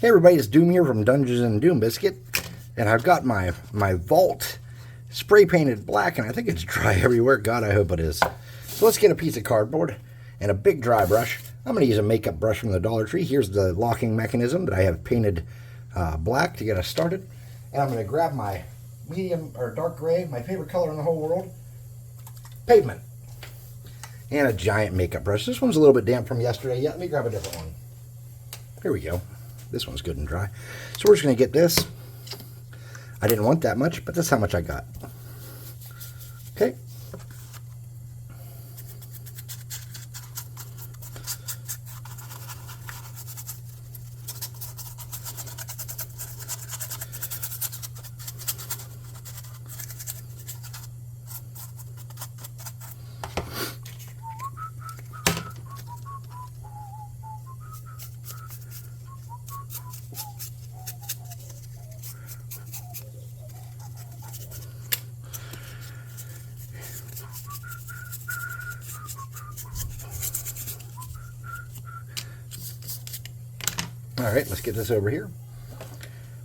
Hey everybody, it's Doom here from Dungeons and Doom Biscuit, and I've got my vault spray painted black, and I think it's dry everywhere. God, I hope it is. So let's get a piece of cardboard and a big dry brush. I'm going to use a makeup brush from the Dollar Tree. Here's the locking mechanism that I have painted black to get us started. And I'm going to grab my medium or dark gray, my favorite color in the whole world, pavement, and a giant makeup brush. This one's a little bit damp from yesterday. Yeah, let me grab a different one. Here we go. This one's good and dry. So we're just going to get this. I didn't want that much, but that's how much I got. Okay. All right, let's get this over here.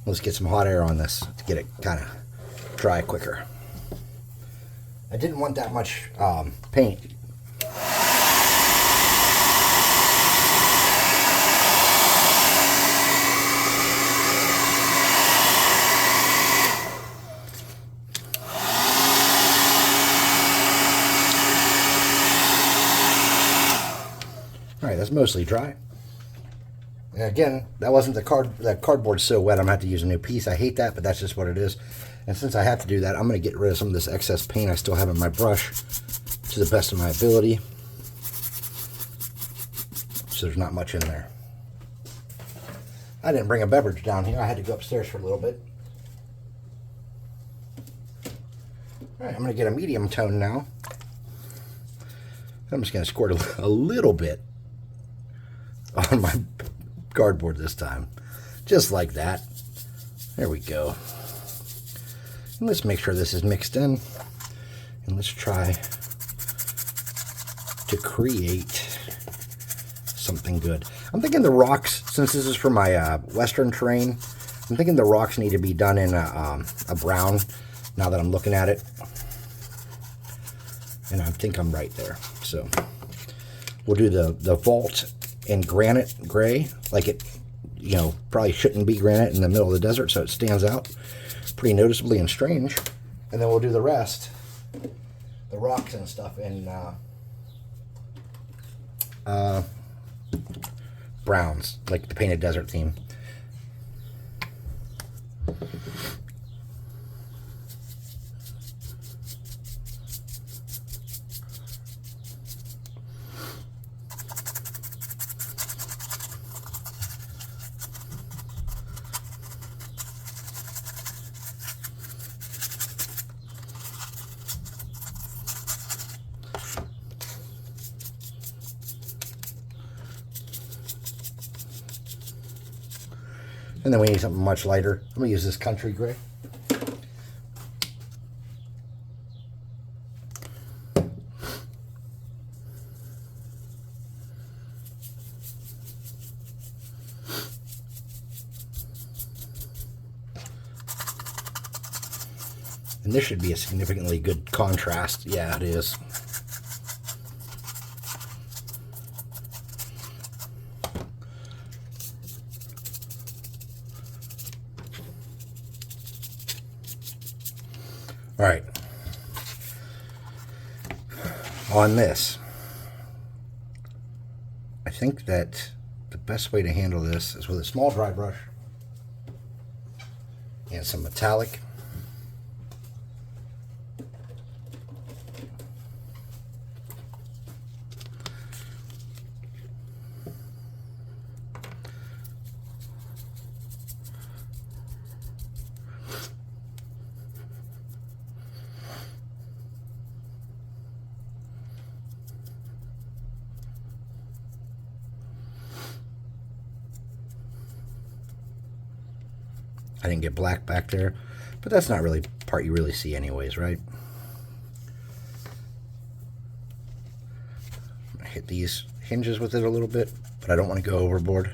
Let's get some hot air on this to get it kind of dry quicker. I didn't want that much paint. All right, that's mostly dry. And again, that wasn't that cardboard's so wet I'm gonna have to use a new piece. I hate that, but that's just what it is. And since I have to do that, I'm gonna get rid of some of this excess paint I still have in my brush to the best of my ability. So there's not much in there. I didn't bring a beverage down here. I had to go upstairs for a little bit. All right, I'm gonna get a medium tone now. I'm just gonna squirt a little bit on my cardboard this time, just like that. There we go. And let's make sure this is mixed in, and let's try to create something good. I'm thinking the rocks, since this is for my western terrain, I'm thinking the rocks need to be done in a brown now that I'm looking at it, and I think I'm right there. So we'll do the vault in granite gray, like it, you know, probably shouldn't be granite in the middle of the desert, so it stands out pretty noticeably and strange. And then we'll do the rest, the rocks and stuff, in browns, like the Painted Desert theme. And then we need something much lighter. I'm going to use this country gray. And this should be a significantly good contrast. Yeah, it is. All right, on this, I think that the best way to handle this is with a small dry brush and some metallic. I didn't get black back there, but that's not really the part you really see anyways, right? Hit these hinges with it a little bit, but I don't want to go overboard.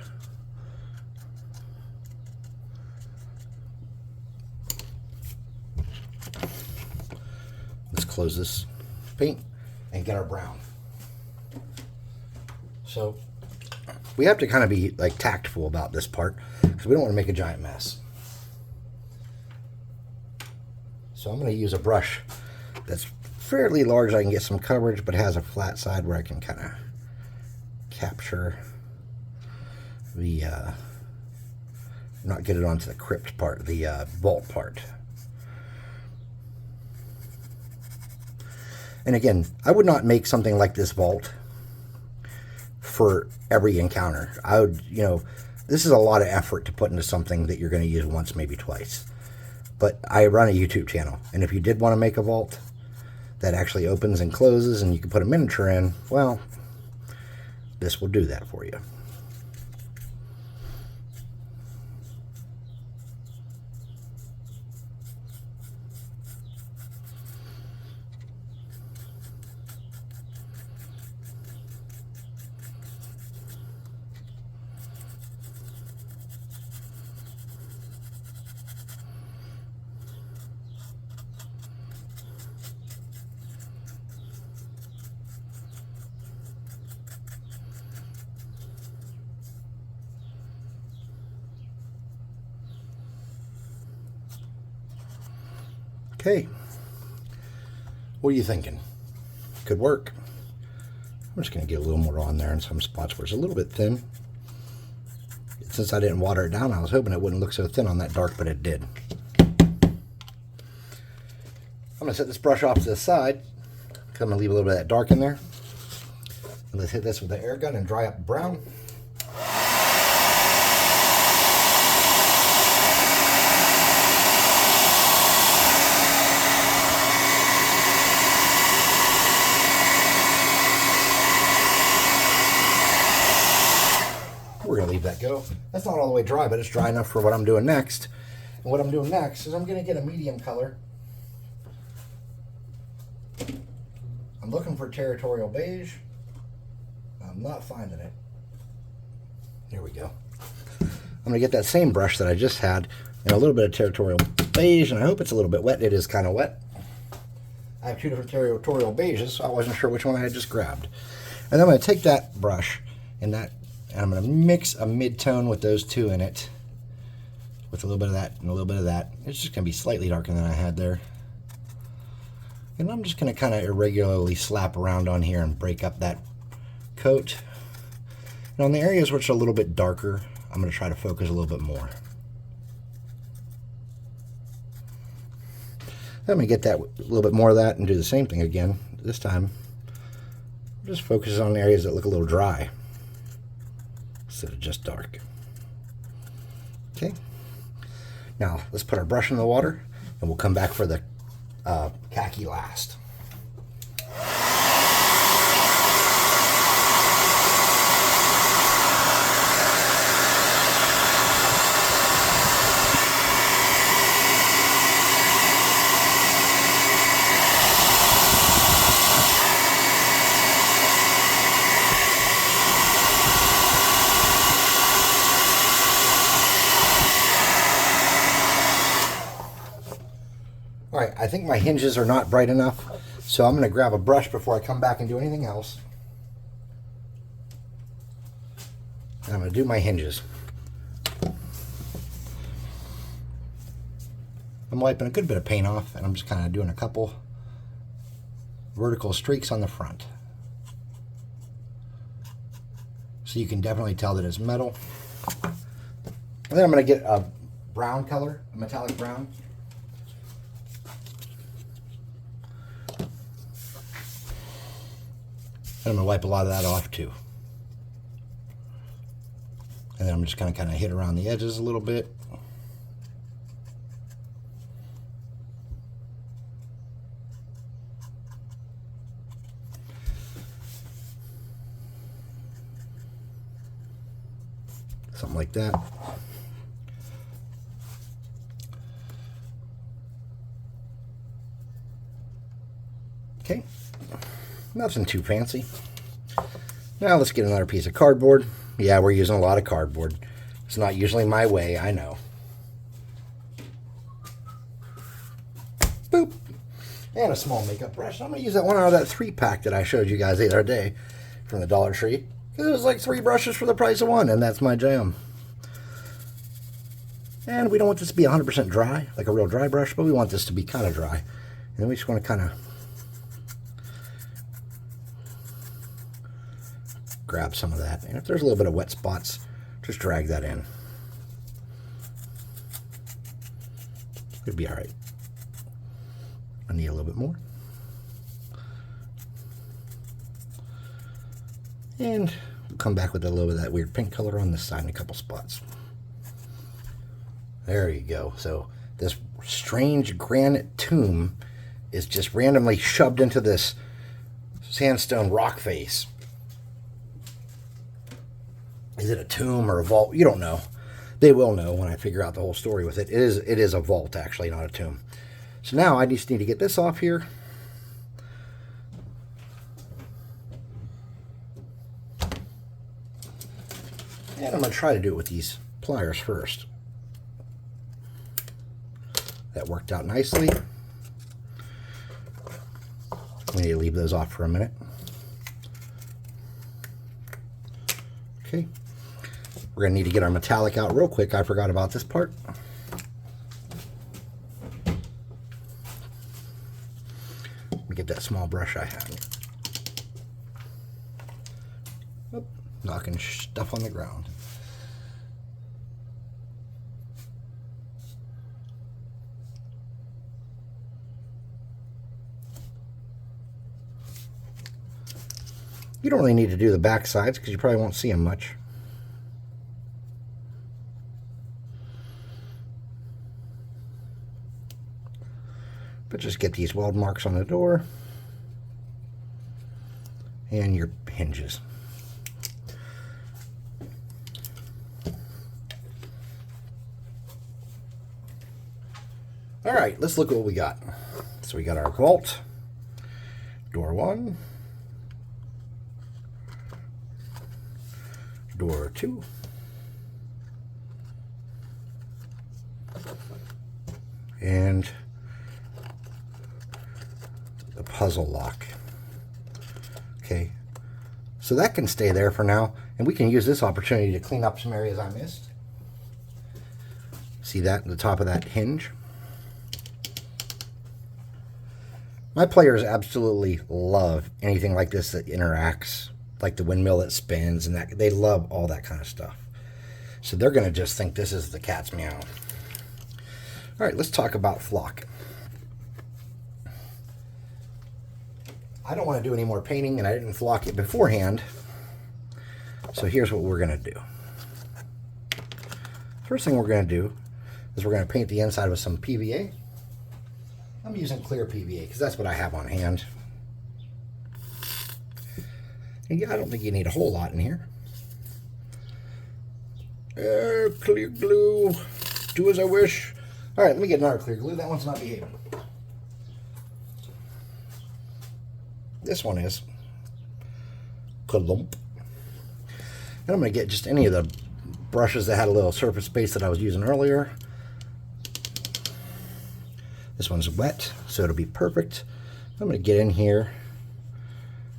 close this paint and get our brown. So we have to kind of be like tactful about this part because we don't want to make a giant mess. So I'm going to use a brush that's fairly large. I can get some coverage, but has a flat side where I can kind of capture the, not get it onto the crypt part, the vault part. And again, I would not make something like this vault for every encounter. I would, you know, this is a lot of effort to put into something that you're going to use once, maybe twice. But I run a YouTube channel, and if you did want to make a vault that actually opens and closes and you can put a miniature in, well, this will do that for you. Okay, what are you thinking? Could work. I'm just going to get a little more on there in some spots where it's a little bit thin. Since I didn't water it down, I was hoping it wouldn't look so thin on that dark, but it did. I'm going to set this brush off to the side. I'm going to leave a little bit of that dark in there. And let's hit this with the air gun and dry up brown. We're going to leave that go. That's not all the way dry, but it's dry enough for what I'm doing next. And what I'm doing next is I'm going to get a medium color. I'm looking for territorial beige. I'm not finding it. Here we go. I'm going to get that same brush that I just had and a little bit of territorial beige, and I hope it's a little bit wet. It is kind of wet. I have two different territorial beiges, so I wasn't sure which one I had just grabbed. And then I'm going to take that brush and I'm going to mix a mid-tone with those two in it, with a little bit of that and a little bit of that. It's just going to be slightly darker than I had there. And I'm just going to kind of irregularly slap around on here and break up that coat. And on the areas which are a little bit darker, I'm going to try to focus a little bit more. Then I'm going to get that, a little bit more of that, and do the same thing again. This time, just focus on areas that look a little dry instead of just dark. Okay. Now let's put our brush in the water, and we'll come back for the khaki last. Alright, I think my hinges are not bright enough, so I'm going to grab a brush before I come back and do anything else. And I'm going to do my hinges. I'm wiping a good bit of paint off, and I'm just kind of doing a couple vertical streaks on the front. So you can definitely tell that it's metal. And then I'm going to get a brown color, a metallic brown. And I'm going to wipe a lot of that off too. And then I'm just going to kind of hit around the edges a little bit. Something like that. Okay. Nothing too fancy. Now let's get another piece of cardboard. Yeah, we're using a lot of cardboard. It's not usually my way, I know. Boop. and a small makeup brush. I'm going to use that one out of that 3-pack that I showed you guys the other day from the Dollar Tree. It was like 3 brushes for the price of 1, and that's my jam. And we don't want this to be 100% dry, like a real dry brush, but we want this to be kind of dry. And then we just want to kind of grab some of that. And if there's a little bit of wet spots, just drag that in. It'd be all right. I need a little bit more. And we'll come back with a little bit of that weird pink color on this side in a couple spots. There you go. So this strange granite tomb is just randomly shoved into this sandstone rock face. Is it a tomb or a vault? You don't know. They will know when I figure out the whole story with it. It is a vault, actually, not a tomb. So now I just need to get this off here. And I'm going to try to do it with these pliers first. That worked out nicely. We need to leave those off for a minute. Okay. We're going to need to get our metallic out real quick. I forgot about this part. Let me get that small brush I had. Oop, knocking stuff on the ground. You don't really need to do the back sides because you probably won't see them much. But just get these weld marks on the door and your hinges. All right, let's look at what we got. So we got our vault, door 1, door 2, and the puzzle lock. Okay, so that can stay there for now, and we can use this opportunity to clean up some areas I missed. See that at the top of that hinge? My players absolutely love anything like this that interacts, like the windmill that spins, and that they love all that kind of stuff. So they're going to just think this is the cat's meow. All right, let's talk about flock. I don't want to do any more painting, and I didn't flock it beforehand. So here's what we're going to do. First thing we're going to do is we're going to paint the inside with some PVA. I'm using clear PVA because that's what I have on hand. And yeah, I don't think you need a whole lot in here. Clear glue. Do as I wish. All right, let me get another clear glue. That one's not behaving. This one is. Clump. And I'm going to get just any of the brushes that had a little surface space that I was using earlier. This one's wet, so it'll be perfect. I'm going to get in here.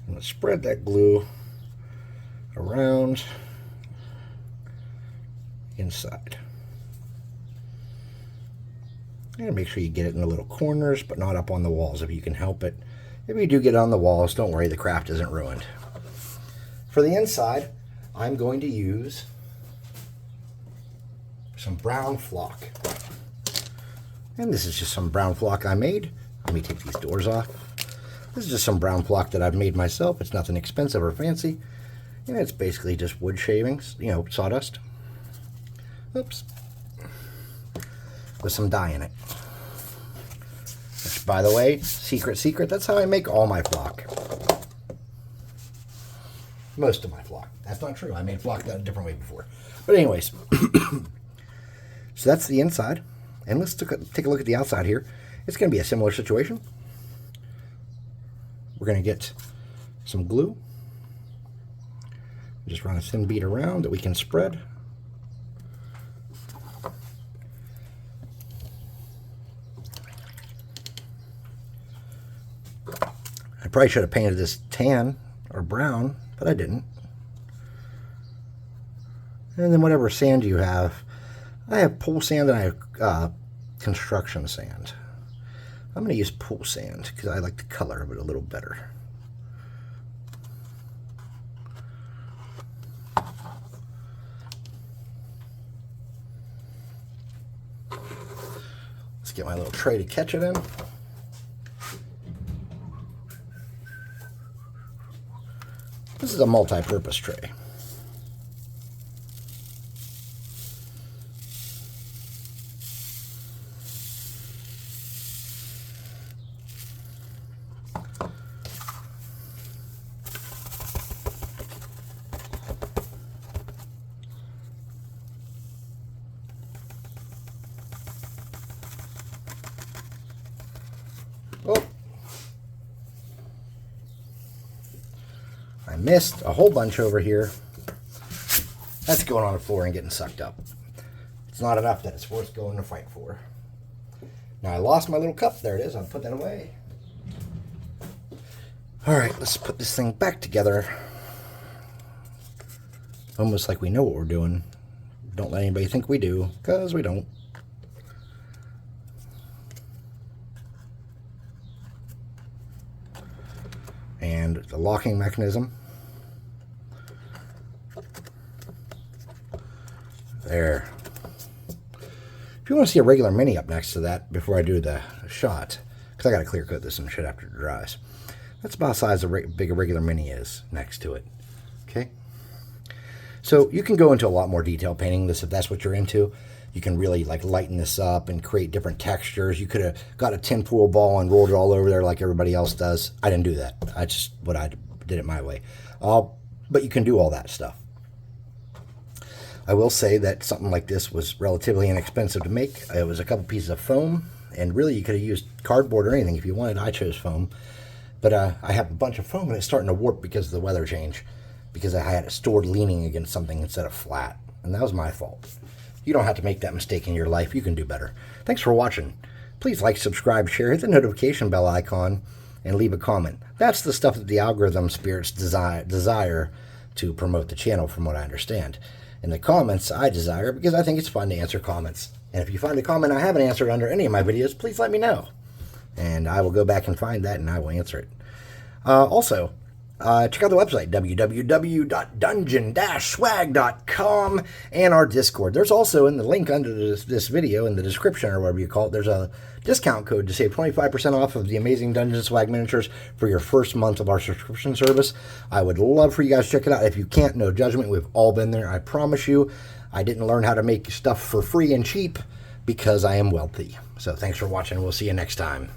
I'm going to spread that glue around inside. And make sure you get it in the little corners, but not up on the walls if you can help it. If you do get it on the walls, don't worry, the craft isn't ruined. For the inside, I'm going to use some brown flock. And this is just some brown flock I made. Let me take these doors off. This is just some brown flock that I've made myself. It's nothing expensive or fancy. And it's basically just wood shavings, you know, sawdust. Oops. With some dye in it. Which, by the way, secret, that's how I make all my flock. Most of my flock. That's not true. I made flock that a different way before. But anyways. So that's the inside. And let's take a look at the outside here. It's going to be a similar situation. We're going to get some glue. Just run a thin bead around that we can spread. probably should have painted this tan or brown, but I didn't. And then whatever sand you have, I have pool sand and I have construction sand. I'm going to use pool sand because I like the color of it a little better. Let's get my little tray to catch it in. This is a multi-purpose tray. Oh, I missed a whole bunch over here. That's going on the floor and getting sucked up. It's not enough that it's worth going to fight for. Now I lost my little cup. There it is. I'll put that away. All right, let's put this thing back together. Almost like we know what we're doing. Don't let anybody think we do, because we don't. And the locking mechanism. There. If you want to see a regular mini up next to that before I do the shot, because I got to clear coat this and shit after it dries. That's about the size of big a regular mini is next to it. Okay. So you can go into a lot more detail painting this if that's what you're into. You can really like lighten this up and create different textures. You could have got a tinfoil ball and rolled it all over there like everybody else does. I didn't do that. I did it my way. But you can do all that stuff. I will say that something like this was relatively inexpensive to make. It was a couple pieces of foam, and really you could have used cardboard or anything if you wanted. I chose foam. But I have a bunch of foam and it's starting to warp because of the weather change. Because I had it stored leaning against something instead of flat. And that was my fault. You don't have to make that mistake in your life. You can do better. Thanks for watching. Please like, subscribe, share, hit the notification bell icon, and leave a comment. That's the stuff that the algorithm spirits desire to promote the channel, from what I understand. In the comments, I desire because I think it's fun to answer comments. And if you find a comment I haven't answered under any of my videos, please let me know. And I will go back and find that and I will answer it. Also, check out the website, www.dungeon-swag.com, and our Discord. There's also in the link under this video, in the description or whatever you call it, there's a discount code to save 25% off of the amazing Dungeon Swag miniatures for your first month of our subscription service. I would love for you guys to check it out. If you can't, no judgment. We've all been there. I promise you. I didn't learn how to make stuff for free and cheap because I am wealthy. So thanks for watching. We'll see you next time.